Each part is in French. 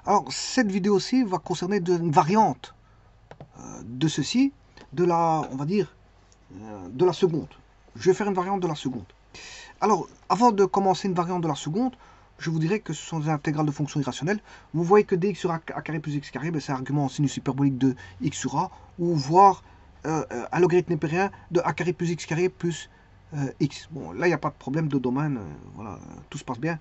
Alors, cette vidéo-ci va concerner une variante de ceci, de la, on va dire, de la seconde. Je vais faire une variante de la seconde. Alors, avant de commencer une variante de la seconde, je vous dirais que ce sont des intégrales de fonctions irrationnelles. Vous voyez que dx sur a carré plus x carré, ben, c'est un argument en sinus hyperbolique de x sur a, ou voire un logarithme népérien de a carré plus x carré plus x. Bon, là, il n'y a pas de problème de domaine, voilà, tout se passe bien.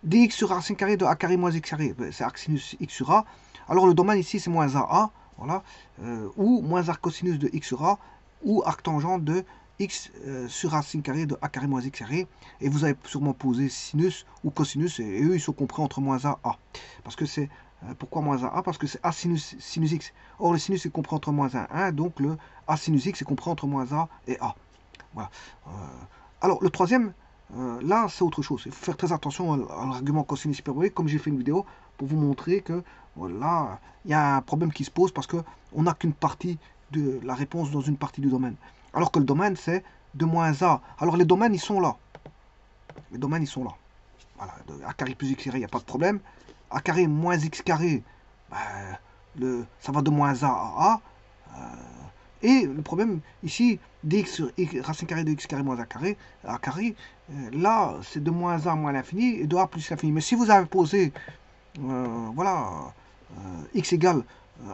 Dx sur racine carrée de a carré moins x carré, ben, c'est arc sinus x sur a. Alors, le domaine ici, c'est moins a, voilà, ou moins arc cosinus de x sur a, ou arc tangente de x sur racine carrée de a carré moins x carré. Et vous avez sûrement posé sinus ou cosinus, et eux, ils sont compris entre moins a, parce que c'est pourquoi moins a? Parce que c'est a sinus x. Or, le sinus est compris entre moins 1 et 1, donc le a sinus x est compris entre moins a et a. Voilà. Alors, le troisième, là, c'est autre chose. Il faut faire très attention à l'argument cosinus hyperbolique, comme j'ai fait une vidéo pour vous montrer que voilà, il y a un problème qui se pose parce qu'on n'a qu'une partie de la réponse dans une partie du domaine. Alors que le domaine, c'est de moins a. Alors, les domaines, ils sont là. Les domaines, ils sont là. Voilà, a carré plus x carré, il n'y a pas de problème. A carré moins x carré, ben, ça va de moins a à a. Et le problème ici, dx sur racine carrée de x carré moins a carré, là c'est de moins a moins l'infini et de a plus l'infini. Mais si vous avez posé, voilà, x égale,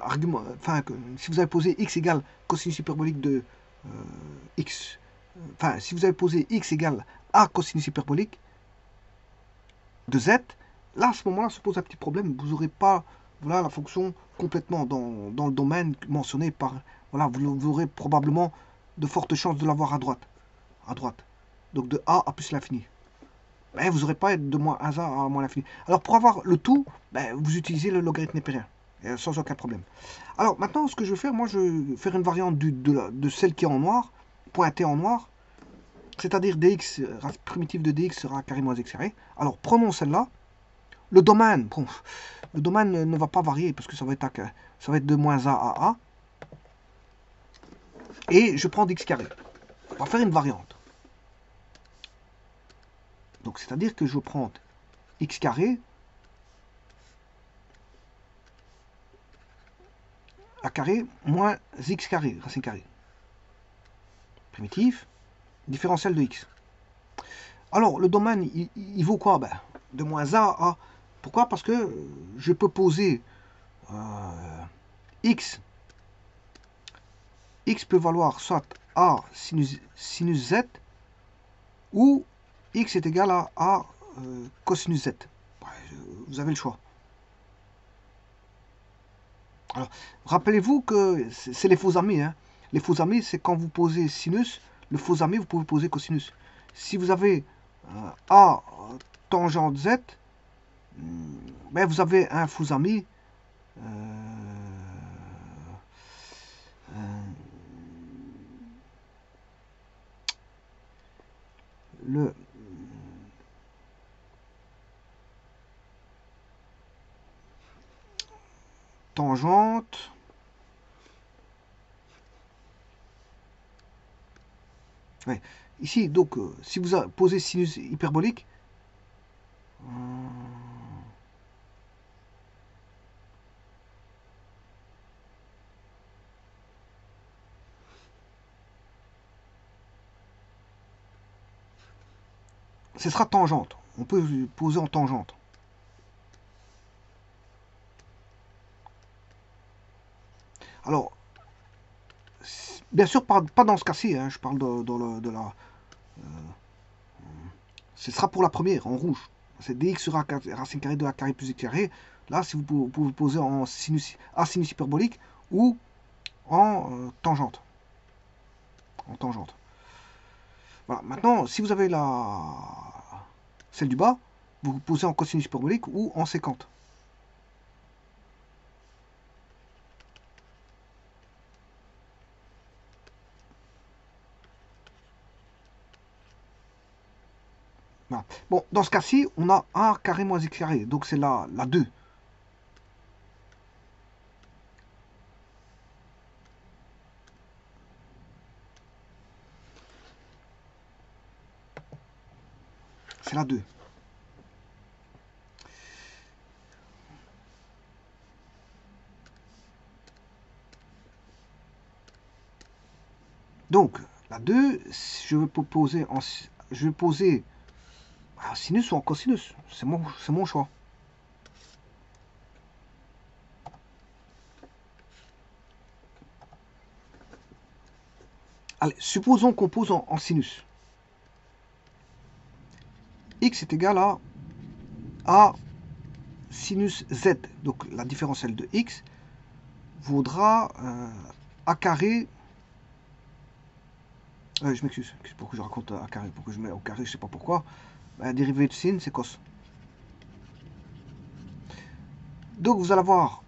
argument, enfin, si vous avez posé x égale cosinus hyperbolique de x, enfin, si vous avez posé x égale a cosinus hyperbolique de z, là à ce moment-là se pose un petit problème. Vous n'aurez pas voilà, la fonction complètement dans le domaine mentionné par. Voilà, vous aurez probablement de fortes chances de l'avoir à droite. À droite. Donc de a à plus l'infini. Mais vous n'aurez pas de moins 1 à moins l'infini. Alors pour avoir le tout, ben, vous utilisez le logarithme népérien. Sans aucun problème. Alors maintenant, ce que je vais faire, moi je vais faire une variante de celle qui est en noir, pointée en noir. C'est-à-dire dx, primitive de dx sera carré moins x carré. Alors prenons celle-là. Le domaine, bon, le domaine ne va pas varier parce que ça va être de moins a à a. Et je prends dx carré. On va faire une variante. Donc c'est-à-dire que je prends x carré a carré moins x carré, racine carrée. Primitif, différentiel de x. Alors le domaine, il vaut quoi? Ben, de moins a à a. Pourquoi? Parce que je peux poser x. X peut valoir soit a sinus z ou x est égal à a cosinus z. Vous avez le choix. Alors, rappelez-vous que c'est les faux amis. Hein. Les faux amis, c'est quand vous posez sinus, le faux ami, vous pouvez poser cosinus. Si vous avez a tangente z, ben vous avez un faux ami. Le tangente ouais. Ici, donc, si vous posez sinus hyperbolique, ce sera tangente. On peut poser en tangente. Alors, bien sûr, pas dans ce cas-ci, hein, je parle de la... Ce sera pour la première, en rouge. C'est dx sur racine carrée de a carré plus x carré. Là, si vous pouvez poser en sinus, à sinus hyperbolique ou en tangente. En tangente. Voilà. Maintenant, si vous avez celle du bas, vous posez en cosinus hyperbolique ou en sécante. Voilà. Bon, dans ce cas-ci, on a a carré moins x carré. Donc c'est la 2. C'est la 2. Donc, la 2, je vais poser en sinus ou en cosinus. C'est mon choix. Allez, supposons qu'on pose en sinus. X est égal à sinus Z. Donc la différentielle de X vaudra A carré. Je m'excuse. Pourquoi je raconte A carré? Pourquoi je mets au carré? Je sais pas pourquoi. La dérivée de sin, c'est cos. Donc vous allez avoir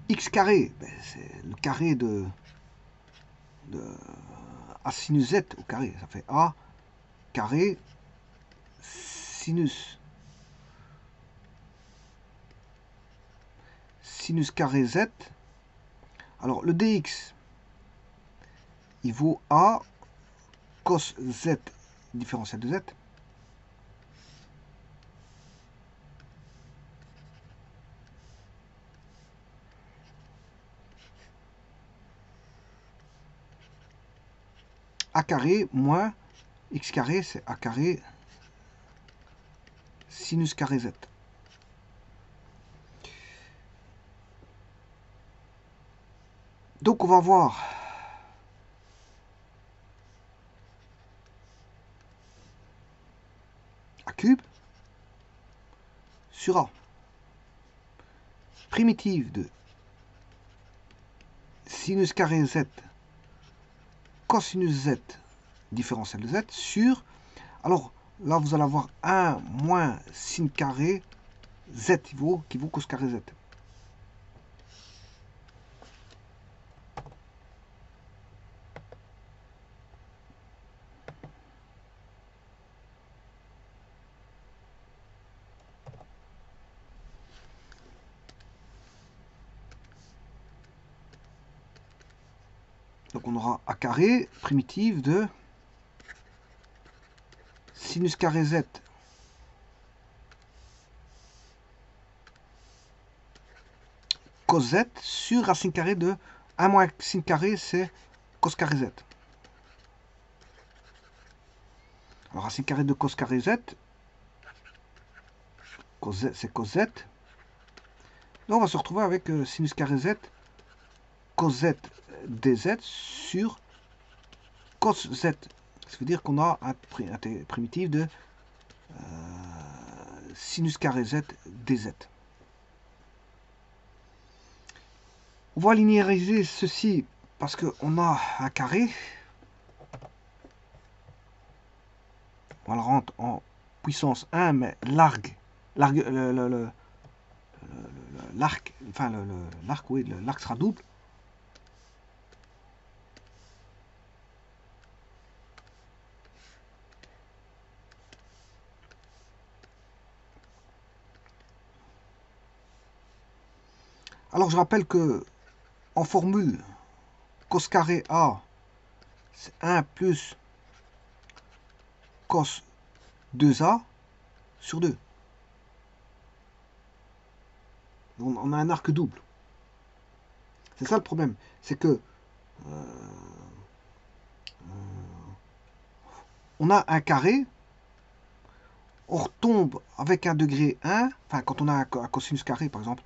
X carré. C'est le carré de A sinus Z au carré. Ça fait A carré sinus carré Z. Alors le dx, il vaut A cos Z différentielle de Z. A carré moins X carré, c'est A carré sinus carré Z. Donc on va voir A cube sur A. Primitive de sinus carré Z cosinus Z différentielle de Z sur... Alors là vous allez avoir 1 moins sin carré Z qui vaut cos carré Z. Donc on aura A carré primitive de sinus carré Z cos Z sur racine carrée de 1 moins sin carré, c'est cos carré Z. Alors racine carrée de cos carré Z, c'est cos Z. Là on va se retrouver avec sinus carré Z cos Z dz sur cos Z. Ça veut dire qu'on a un primitif de sinus carré Z dz. On va linéariser ceci parce qu'on a un carré. On va le rendre en puissance 1, mais l'arc, oui, l'arc sera double. Alors je rappelle que en formule, cos carré A, c'est 1 plus cos 2A sur 2. On a un arc double. C'est ça le problème. C'est que on a un carré, on retombe avec un degré 1, enfin quand on a un cosinus carré par exemple,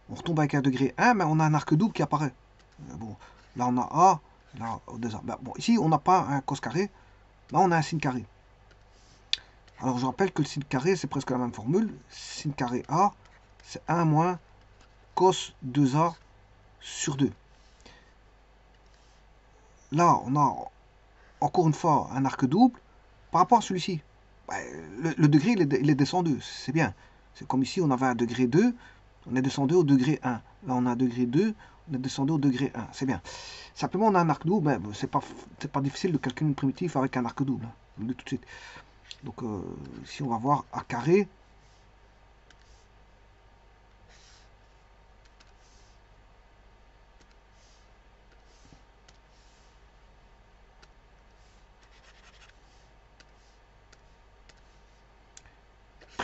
on retombe avec un degré 1, mais on a un arc double qui apparaît. Bon, là on a A, là 2A. Bon, ici on n'a pas un cos carré, là on a un sin carré. Alors je rappelle que le sin carré c'est presque la même formule. Sin carré A, c'est 1 moins cos 2A sur 2. Là on a encore une fois un arc double par rapport à celui-ci. Le degré il est descendu, c'est bien. C'est comme ici on avait un degré 2, on est descendu au degré 1. Là on a un degré 2, on est descendu au degré 1, c'est bien. Simplement on a un arc double, mais c'est pas difficile de calculer une primitive avec un arc double, je vous le dis tout de suite. Donc ici on va voir A carré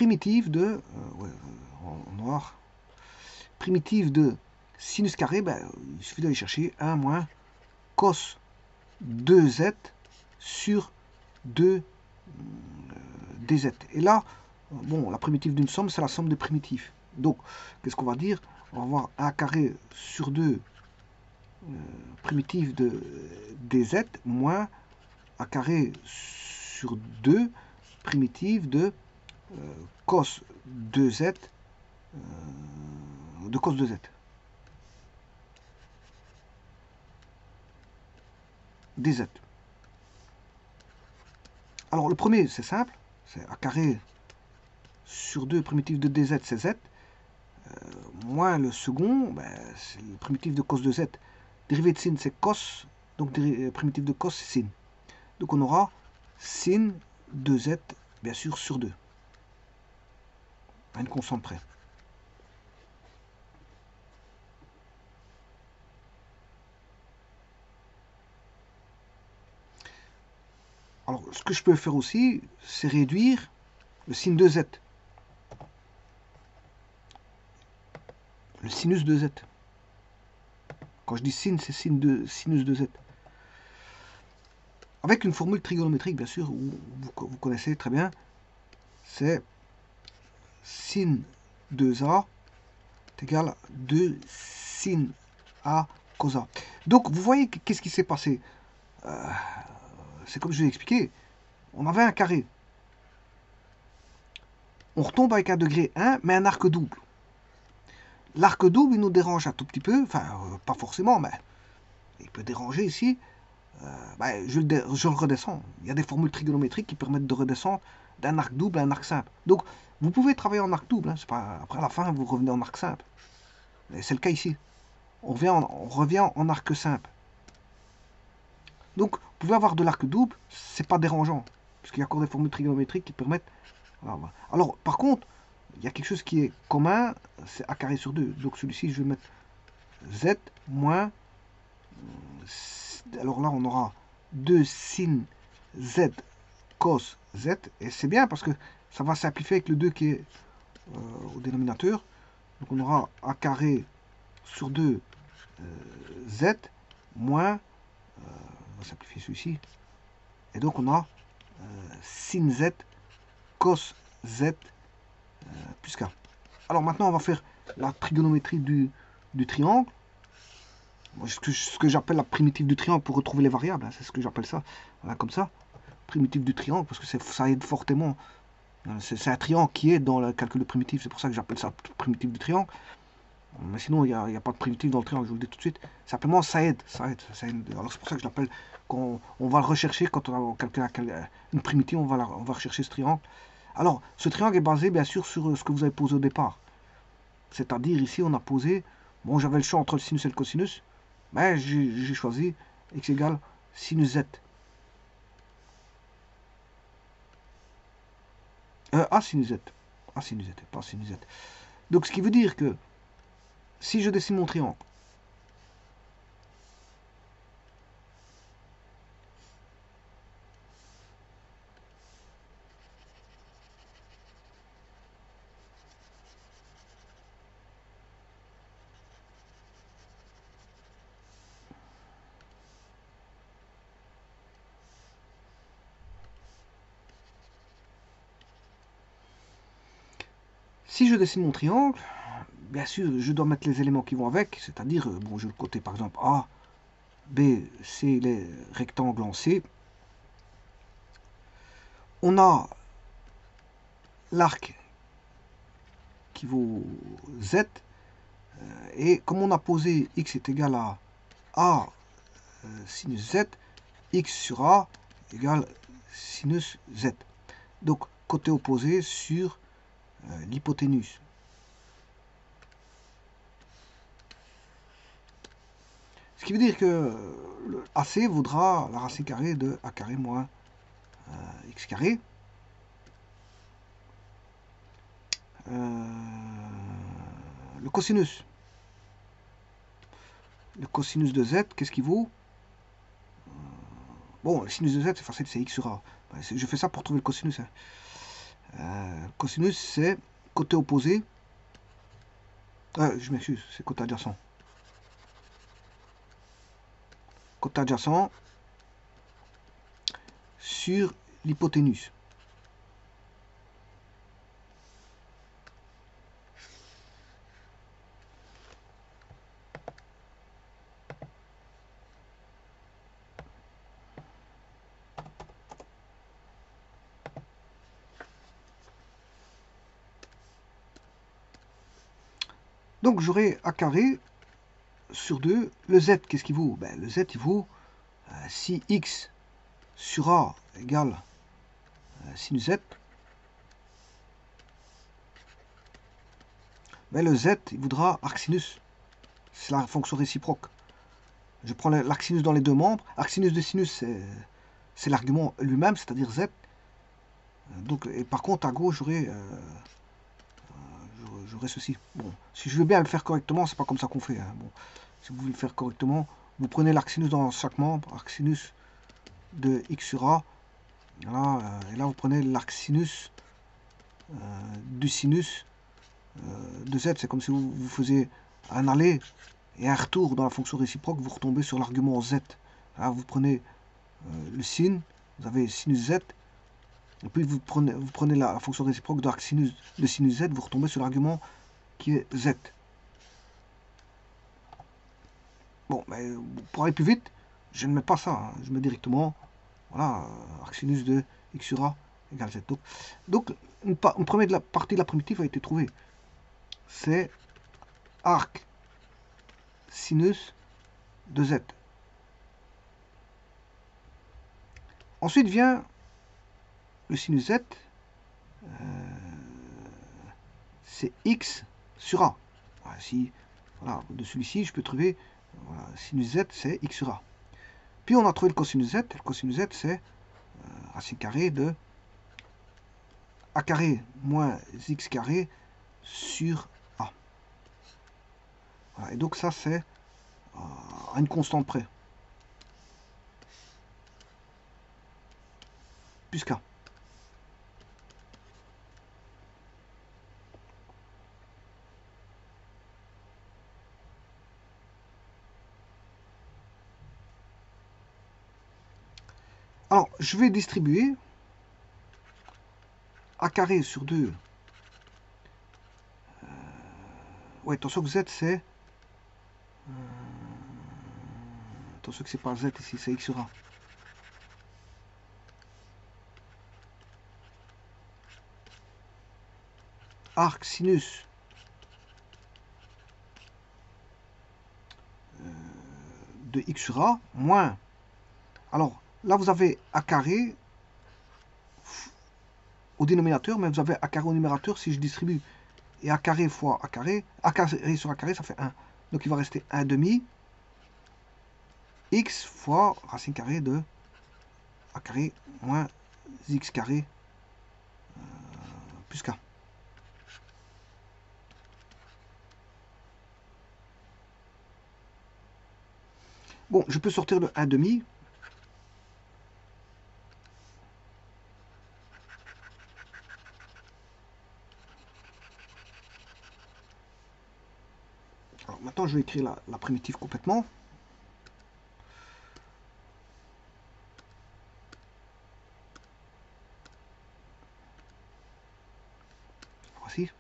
primitive de, ouais, en noir, primitive de sinus carré, ben, il suffit d'aller chercher 1 moins cos 2z sur 2 dz. Et là, bon, la primitive d'une somme, c'est la somme des primitives. Donc, qu'est-ce qu'on va dire? On va avoir 1 carré sur 2 primitive de dz moins 1 carré sur 2 primitive de cos 2z de cos 2z. dz. Alors le premier c'est simple, c'est a carré sur 2 primitive de dz c'est z, moins le second, ben, c'est le primitif de cos de z. Dérivée de sin c'est cos, donc primitif de cos c'est sin. Donc on aura sin de z bien sûr sur 2, à une constante près. Alors, ce que je peux faire aussi, c'est réduire le sin de z. Le sinus de z. Quand je dis sin, c'est sinus de z. Avec une formule trigonométrique, bien sûr, où vous connaissez très bien, c'est sin 2a est égal à 2 sin a cos a. Donc, vous voyez qu'est-ce qui s'est passé. C'est comme je l'ai expliqué, on avait un carré. On retombe avec un degré 1, mais un arc double. L'arc double, il nous dérange un tout petit peu, enfin, pas forcément, mais il peut déranger ici. Je le redescends. Il y a des formules trigonométriques qui permettent de redescendre d'un arc double à un arc simple. Donc, vous pouvez travailler en arc double. Hein, pas, après, à la fin, vous revenez en arc simple. C'est le cas ici. On revient en arc simple. Donc, vous pouvez avoir de l'arc double, c'est pas dérangeant, parce qu'il y a encore des formules trigonométriques qui permettent. Alors, par contre, il y a quelque chose qui est commun, c'est a carré sur 2. Donc, celui-ci, je vais mettre z moins. Alors là, on aura 2 sin z cos z, et c'est bien parce que ça va simplifier avec le 2 qui est au dénominateur. Donc, on aura a carré sur 2 z moins. On va simplifier celui-ci. Et donc on a sin z cos z plus k. Alors maintenant on va faire la trigonométrie du triangle. Moi, ce que j'appelle la primitive du triangle pour retrouver les variables. Hein, c'est ce que j'appelle ça. Voilà, comme ça. Primitive du triangle parce que ça aide fortement. C'est un triangle qui est dans le calcul de primitive. C'est pour ça que j'appelle ça primitive du triangle. Mais sinon, il n'y a pas de primitive dans le triangle, je vous le dis tout de suite. Simplement, ça aide. Alors, c'est pour ça que je l'appelle. On va le rechercher quand on va calculer une primitive, on va rechercher ce triangle. Alors, ce triangle est basé, bien sûr, sur ce que vous avez posé au départ. C'est-à-dire, ici, on a posé... Bon, j'avais le choix entre le sinus et le cosinus. Mais j'ai choisi x égale sinus z. A sinus z. A sinus z, pas sinus z. Donc, ce qui veut dire que si je dessine mon triangle, mon triangle, bien sûr, je dois mettre les éléments qui vont avec, c'est-à-dire, bon, je le côté par exemple A, B, C, les rectangles en C. On a l'arc qui vaut Z, et comme on a posé x est égal à A sinus Z, x sur A égale sinus Z. Donc, côté opposé sur l'hypoténuse. Ce qui veut dire que le AC vaudra la racine carrée de A carré moins x carré. Le cosinus. Le cosinus de z, qu'est-ce qu'il vaut? Bon, le sinus de z, c'est facile, c'est x sur A. Je fais ça pour trouver le cosinus. Hein. Cosinus, c'est côté opposé. Je m'excuse, c'est côté adjacent. Côté adjacent sur l'hypoténuse. Donc j'aurai a carré sur 2. Le z, qu'est-ce qu'il vaut? Le z, il vaut si x sur a égale sinus z. Le z, il voudra arc sinus. C'est la fonction réciproque. Je prends l'arc sinus dans les deux membres. Arc sinus de sinus, c'est l'argument lui-même, c'est-à-dire z. Donc, et par contre, à gauche, j'aurai ceci. Bon, si je veux bien le faire correctement, c'est pas comme ça qu'on fait. Bon, si vous voulez le faire correctement, vous prenez l'arc sinus dans chaque membre, arc sinus de x sur a. Voilà, et là, vous prenez l'arc sinus du sinus de z. C'est comme si vous faisiez un aller et un retour dans la fonction réciproque, vous retombez sur l'argument z. Là, vous prenez le sin, vous avez sinus z, et puis vous prenez la fonction réciproque de l'arc sinus de sinus z, vous retombez sur l'argument qui est z. Bon, mais pour aller plus vite, je ne mets pas ça, hein. Je mets directement, voilà, arc sinus de x sur a égale z. Donc une première partie de la primitive a été trouvée. C'est arc sinus de z. Ensuite vient le sinus z, c'est x sur a. Voilà, voilà, de celui-ci, je peux trouver, voilà, sinus z, c'est x sur a. Puis on a trouvé le cosinus z. Le cosinus z, c'est racine carrée de a carré moins x carré sur a. Voilà, et donc ça, c'est à une constante près. Plus k. Alors, je vais distribuer a carré sur 2. Ouais, attention que z, c'est... attention que c'est pas z ici, c'est x sur a. Arc sinus de x sur a moins... Alors, là, vous avez a carré au dénominateur, mais vous avez a carré au numérateur si je distribue. Et a carré fois a carré sur a carré, ça fait 1. Donc, il va rester 1 demi x fois racine carrée de a carré moins x carré plus k. Bon, je peux sortir le 1 demi. Alors maintenant, je vais écrire la primitive complètement. Voici.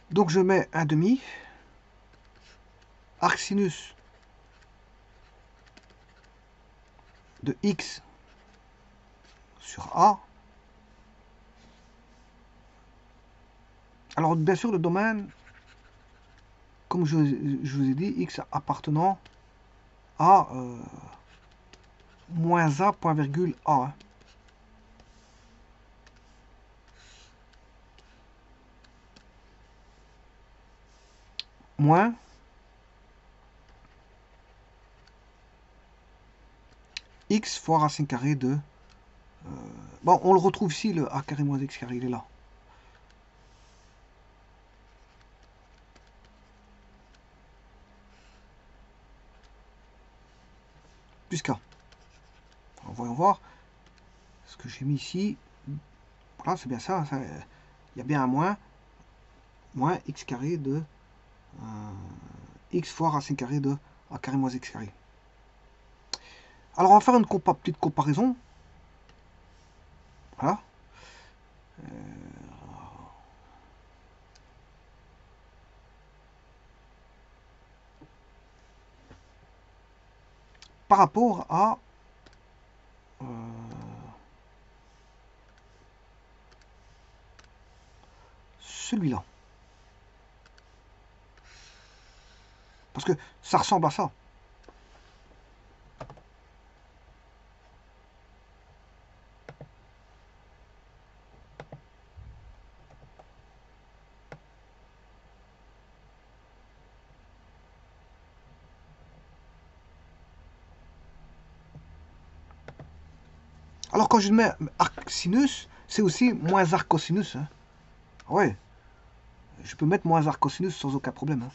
Donc je mets 1 demi, arc sinus de x sur a. Alors bien sûr le domaine, comme je vous ai dit, x appartenant à moins a, point virgule a. Hein. Moins x fois racine carrée de... bon, on le retrouve ici, le a carré moins x carré, il est là. Plus k. Alors, voyons voir ce que j'ai mis ici. Voilà, c'est bien ça. Il y a bien un moins. Moins x carré de x fois racine carrée de a carré moins x carré. Alors, on va faire une petite comparaison. Voilà. Par rapport à celui-là. Parce que ça ressemble à ça. Alors quand je mets arc sinus, c'est aussi moins arc cosinus. Hein. Ouais, je peux mettre moins arc cosinus sans aucun problème. Hein.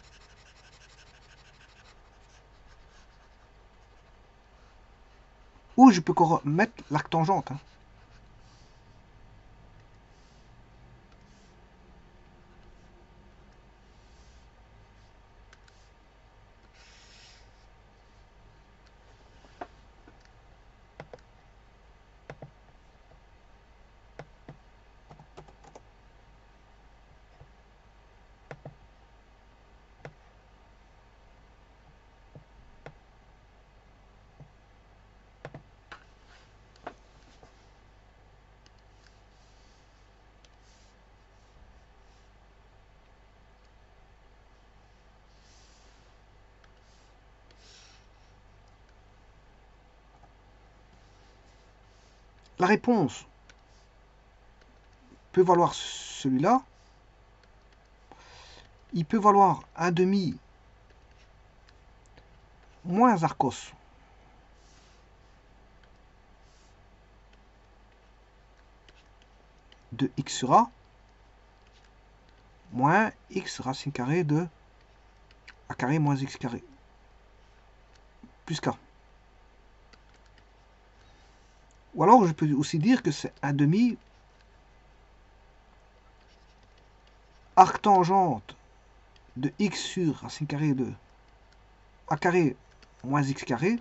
Ou je peux mettre l'arc tangente. Hein. La réponse peut valoir celui-là. Il peut valoir un demi moins arcos de x sur a moins x racine carrée de a carré moins x carré plus k. Ou alors je peux aussi dire que c'est un demi arc tangente de x sur racine carrée de a carré moins x carré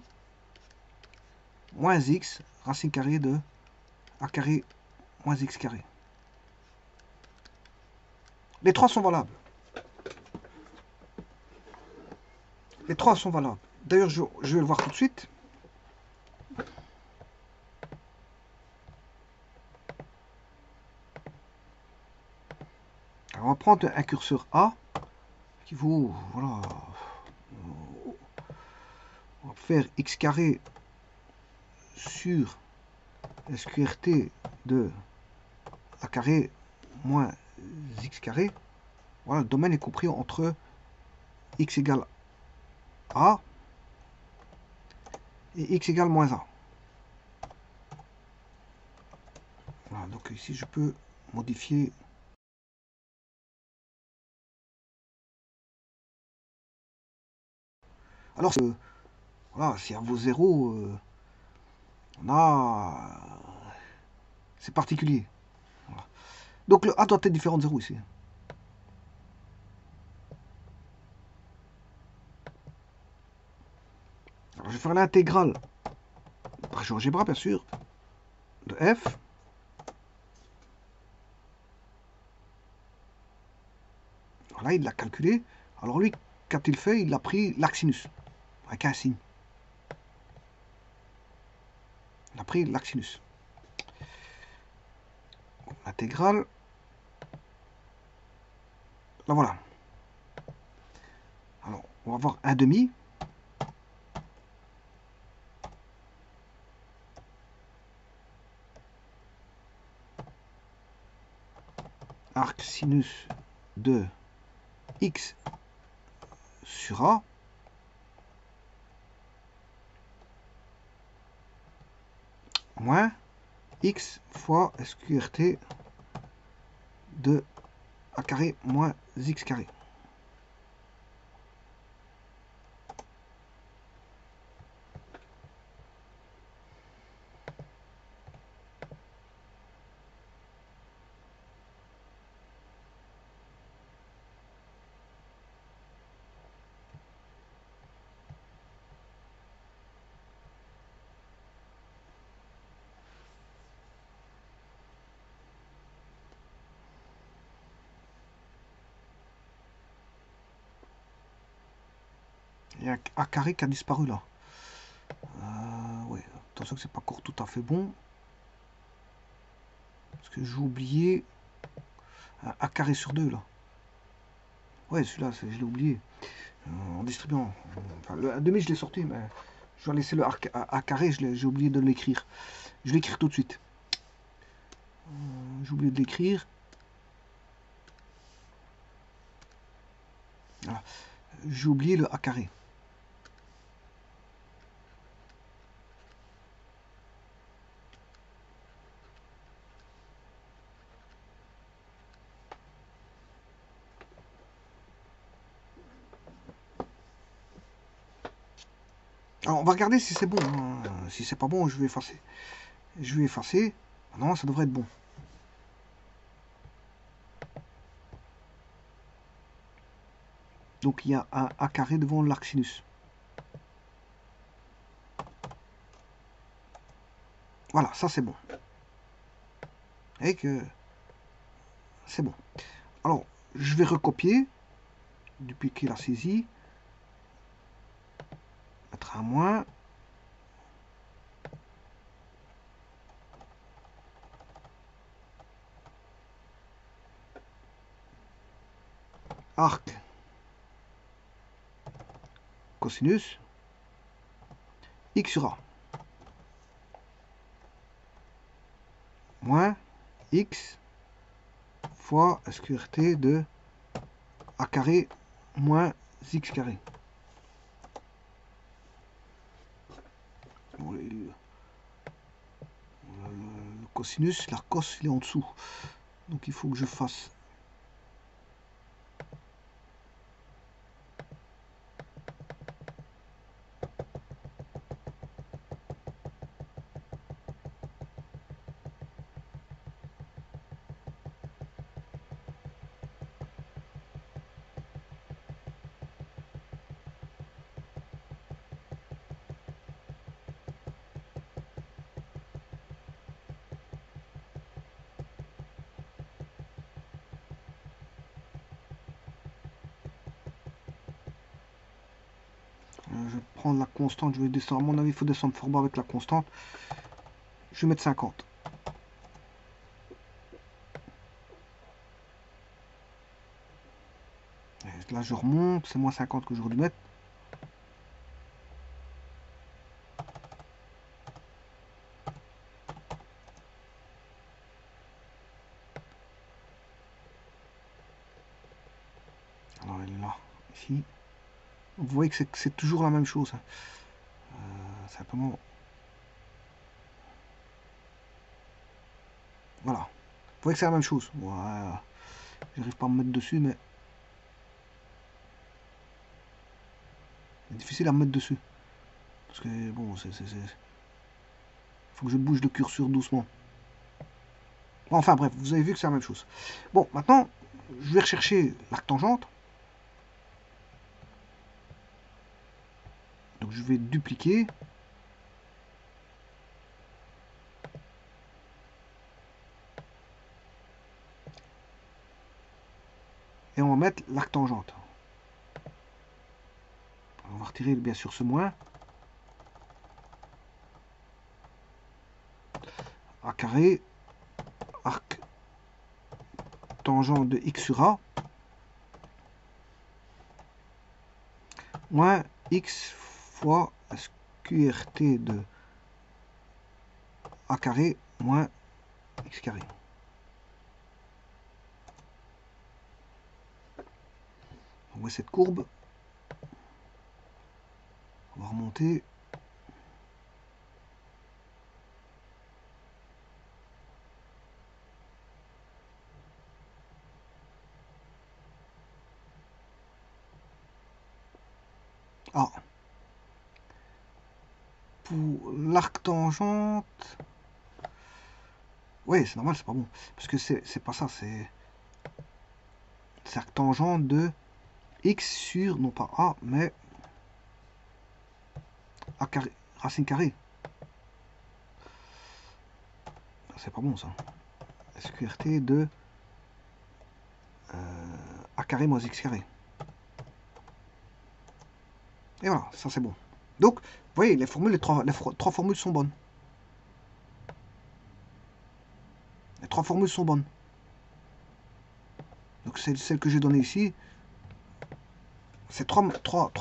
moins x racine carrée de a carré moins x carré. Les trois sont valables. Les trois sont valables. D'ailleurs, je vais le voir tout de suite. Alors, on va prendre un curseur A qui vaut, voilà, on va faire x carré sur SQRT de a carré moins x carré. Voilà, le domaine est compris entre x égale a et x égale moins a. Voilà, donc ici je peux modifier. Alors, voilà, si à vaut 0, on a... c'est particulier. Voilà. Donc le a doit être différent de 0 ici. Alors, je vais faire l'intégrale par GeoGebra, bien sûr, de f. Voilà, il l'a calculé. Alors lui, qu'a-t-il fait? Il a pris l'arc sinus, avec un signe. Il a pris l'arc sinus. L'intégrale, la voilà. On va avoir un demi. Arc sinus de x sur a moins x fois SQRT de a carré moins x carré. Il y a A carré qui a disparu là. Ouais, attention que c'est pas encore tout à fait bon. Parce que j'ai oublié un A carré sur 2 là. Ouais, celui-là, je l'ai oublié. En distribuant. Enfin, le demi, je l'ai sorti, mais je vais laisser le A carré, j'ai oublié de l'écrire. Je vais l'écrire tout de suite. J'ai oublié de l'écrire. Voilà. J'ai oublié le A carré. Alors, on va regarder si c'est bon. Hein. Si c'est pas bon, je vais effacer. Je vais effacer. Non, ça devrait être bon. Donc, il y a un A carré devant l'arc sinus. Voilà, ça c'est bon. Et que c'est bon. Alors, je vais recopier. Dupliquer la saisie. Mettre un moins. Arc cosinus x sur a moins x fois SQRT de a carré moins x carré. Bon, le cosinus, la cos, il est en dessous. Donc il faut que je fasse je vais prendre la constante, je vais descendre. À mon avis, il faut descendre fort bas avec la constante. Je vais mettre 50. Et là, je remonte. C'est moins 50 que j'aurais dû mettre. Alors, elle est là, ici. Vous voyez que c'est toujours la même chose. Simplement. Voilà. Vous voyez que c'est la même chose. Voilà. J'arrive pas à me mettre dessus, mais c'est difficile à me mettre dessus. Parce que bon, faut que je bouge le curseur doucement. Enfin bref, vous avez vu que c'est la même chose. Bon, maintenant, je vais rechercher l'arc tangente. Donc je vais dupliquer. Et on va mettre l'arc tangente. On va retirer bien sûr ce moins. A carré, arc tangente de x sur a, moins x fois SQRT de a carré moins x carré. On voit cette courbe. On va remonter. Ah. Pour l'arc tangente. Ouais, c'est normal, c'est pas bon. Parce que c'est pas ça, c'est arc tangente de x sur, non pas a, mais a carré, racine carrée. C'est pas bon ça. SQRT de a carré moins x carré. Et voilà, ça c'est bon. Donc, vous voyez, les trois formules sont bonnes. Les trois formules sont bonnes. Donc, c'est celle que j'ai donnée ici. C'est trois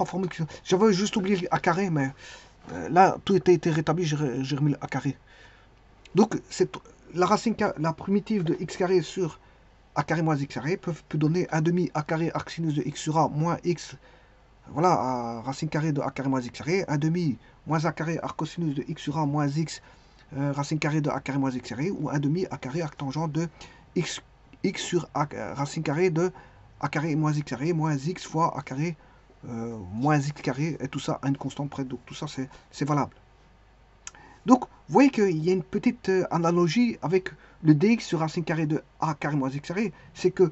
formules qui sont... J'avais juste oublié le a carré, mais là, tout a été rétabli, j'ai remis le a carré. Donc, la racine, la primitive de x carré sur a carré moins x carré peut donner 1 demi a carré arc sinus de x sur a moins x. Voilà, racine carrée de a carré moins x carré. 1 demi moins a carré arc cosinus de x sur a moins x. Racine carrée de a carré moins x carré. Ou 1 demi a carré arc tangent de x sur a, racine carrée de a carré moins x carré moins x fois a carré moins x carré. Et tout ça à une constante près. Donc tout ça c'est valable. Donc, vous voyez qu'il y a une petite analogie avec le dx sur racine carrée de a carré moins x carré. C'est que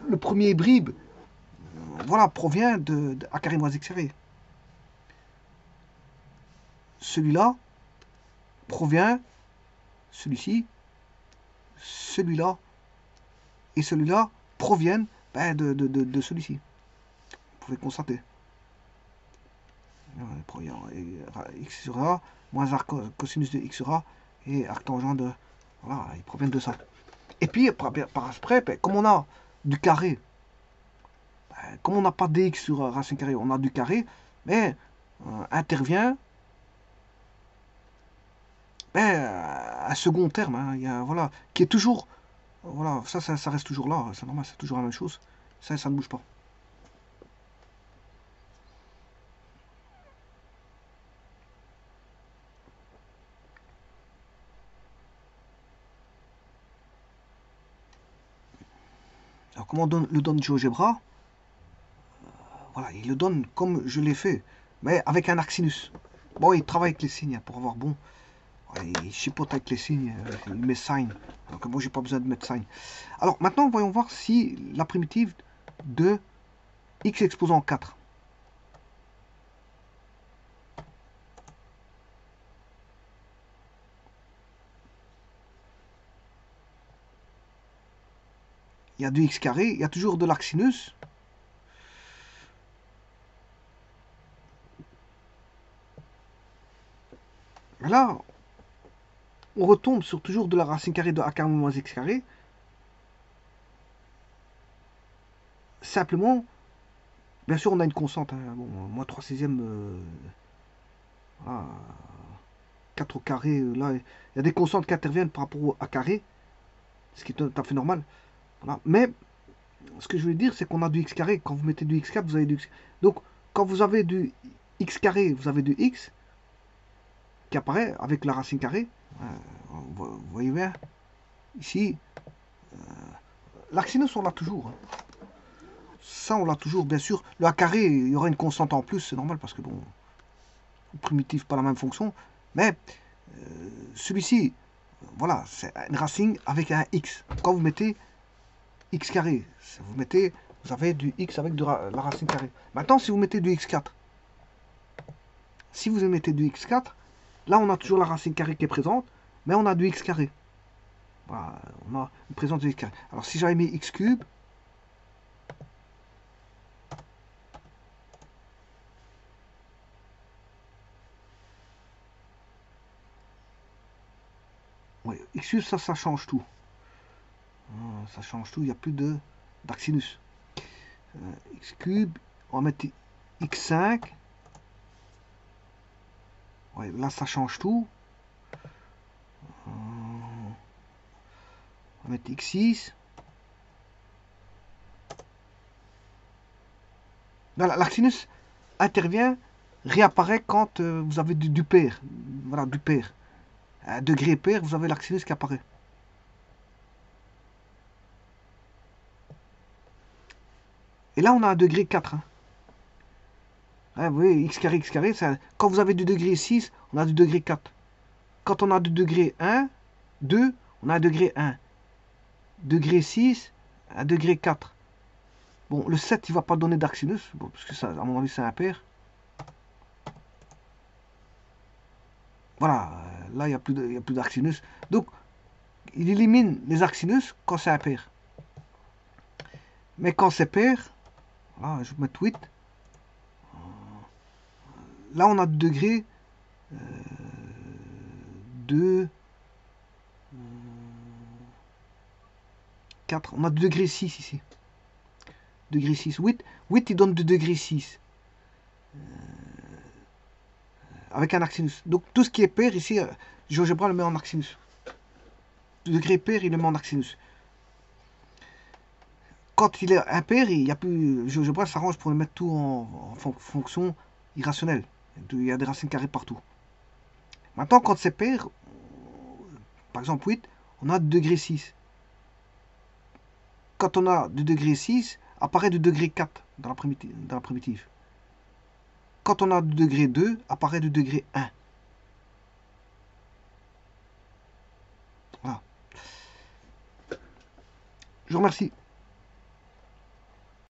le premier bribe, voilà, provient de a carré moins x carré. Celui-là provient, celui-ci, celui-là et celui-là proviennent de celui-ci. Vous pouvez constater. X sur a, moins arc cosinus de x sur a et arc tangent de... Voilà, ils proviennent de ça. Et puis, par après, comme on a du carré, comme on n'a pas dx sur racine carrée, on a du carré, mais intervient un second terme, hein, il y a, voilà, qui est toujours... Voilà, ça reste toujours là, c'est normal, c'est toujours la même chose. Ça ne bouge pas. Alors, comment le donne GeoGebra? Voilà, il le donne comme je l'ai fait, mais avec un arc sinus. Bon, il travaille avec les signes pour avoir bon. Il chipote avec les signes, il met sign. Donc, moi, j'ai pas besoin de mettre sign. Alors, maintenant, voyons voir si la primitive de x exposant 4. Il y a du x carré, il y a toujours de l'arc sinus. Là, on retombe sur toujours de la racine carrée de a carré moins x carré. Simplement, bien sûr, on a une constante. Hein, bon, moins 3 sixièmes, voilà, 4 au carré. Là, il y a des constantes qui interviennent par rapport au a carré, ce qui est tout à fait normal. Voilà. Mais ce que je veux dire, c'est qu'on a du x carré. Quand vous mettez du x4, vous avez du x. Donc, quand vous avez du x carré, vous avez du x qui apparaît avec la racine carrée. Vous voyez bien, ici, l'arc sinus, on l'a toujours. Hein. Ça, on l'a toujours, bien sûr. Le a carré, il y aura une constante en plus, c'est normal, parce que, bon, primitif, pas la même fonction. Mais, celui-ci, voilà, c'est une racine avec un x. Quand vous mettez x carré, vous avez du x avec de la racine carrée. Maintenant, si vous mettez du x4, si vous mettez du x4, là, on a toujours la racine carrée qui est présente, mais on a du x carré. Voilà, on a une présence de x carré. Alors, si j'avais mis x cube, ouais, x cube, ça change tout. Ça change tout, il n'y a plus d'arc sinus. X cube, on va mettre x5. Ouais, là, ça change tout. On va mettre x6. La sinus intervient, réapparaît quand vous avez du pair. Voilà, du pair. À degré pair, vous avez la sinus qui apparaît. Et là, on a un degré 4. Hein. Ouais, vous voyez, x carré, ça, quand vous avez du degré 6, on a du degré 4. Quand on a du degré 1, 2, on a un degré 1. Degré 6, un degré 4. Bon, le 7, il ne va pas donner d'arcsinus, bon, parce que ça, à mon avis, c'est impair. Voilà, là, il n'y a plus d'arcsinus. Donc, il élimine les arcsinus quand c'est impair. Mais quand c'est pair, voilà, je vais mettre 8. Là, on a du degré 2, 4. On a du degré 6 ici. Degré 6. 8, il donne du degré 6. Avec un arcsinus. Donc, tout ce qui est pair, ici, GeoGebra le met en arcsinus. Degré pair, il le met en arcsinus. Quand il est impair, il y a plus. GeoGebra s'arrange pour le mettre tout en fonction irrationnelle. Il y a des racines carrées partout. Maintenant, quand c'est pair, par exemple 8, on a du degré 6. Quand on a du degré 6, apparaît du degré 4 dans la primitive. Quand on a du degré 2, apparaît du degré 1. Voilà. Je vous remercie.